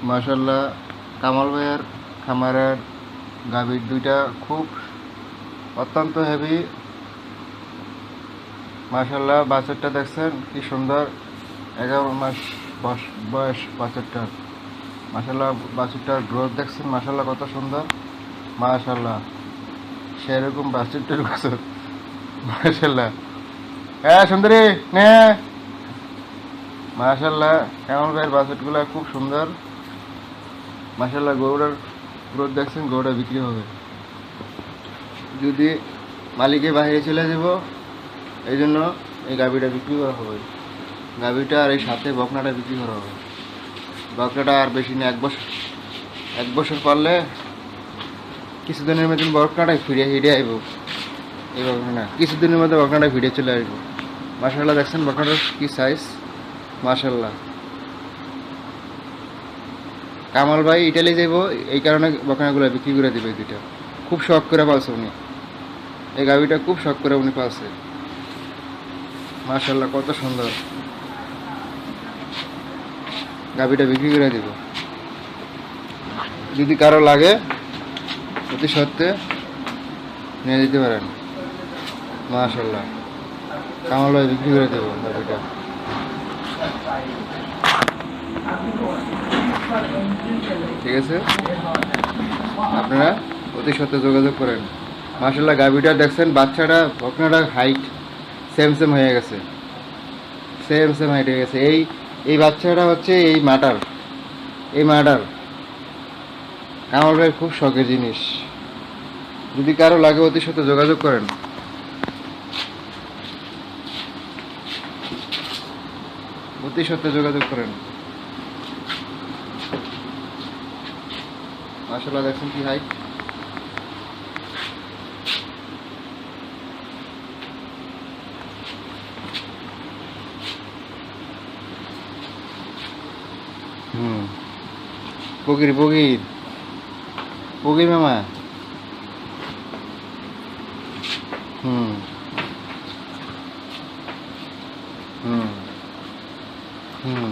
মাশাআল্লাহ কামাল ভাইয়ের খামারের গাভীর দুইটা খুব অত্যন্ত হেভি। মাশাআল্লাহ বাছুরটা দেখছেন কি সুন্দর, 11 মাস বয়স বাছুরটার। মাশাআল্লাহ বাছুরটার গ্রোথ দেখছেন, মাশাআল্লাহ কত সুন্দর। মাশাআল্লাহ সেরকম বাছুরটার বাছুর। মাশাআল্লাহ হ্যাঁ সুন্দরী নে। মাশাআল্লাহ কামাল ভাইয়ের বাছুরগুলো খুব সুন্দর। মাশাআল্লাহ গরুটার গ্রোথ দেখছেন, গরুটা বিক্রি হবে। যদি মালিকের বাইরে চলে যাব এই জন্য এই গাভীটা বিক্রি করা হবে। গাভীটা আর এই সাথে বকনাটা বিক্রি করা হবে। বকনাটা আর বেশি না, 1 বছর পারলে কিছুদিনের মধ্যে বকনাটাই ফিরে আইব। এই বকনা কিছুদিনের মধ্যে বকনাটা ফিরে চলে আসব। মাশাআল্লাহ দেখছেন বকনাটার কি সাইজ। মাশাআল্লাহ কামাল ভাই ইটালি যাইব, এই কারণে বকনাগুলো বিক্রি করে দেবে। দুইটা খুব শখ করে পালছে উনি, এই গাভীটা খুব শখ করে উনি পালছে। মাশাআল্লাহ কত সুন্দর, গাভীটা বিক্রি করে দিব। যদি কারো লাগে অতি সত্ত্বে নিয়ে যেতে পারেন। মাশাআল্লাহ কামাল ভাই বিক্রি করে দেবো গাভীটা। ঠিক আছে, আপনারা অতি সত্ত্বে যোগাযোগ করেন। মাশাআল্লাহ গাভীটা দেখছেন, বাচ্চাটা বকনাটা হাইট সেম হয়ে গেছে, সেম হাইট হয়ে গেছে। এই বাচ্চাটা হচ্ছে এই মাটার কামাল ভাইয়ের খুব শখের জিনিস। যদি কারো লাগে অতি সত্ত্বে যোগাযোগ করেন। অতি সত্ত্বে যোগাযোগ করেন। মাশাআল্লাহ দেখছেন কি হাইট। বগির মামা। হুম হুম হুম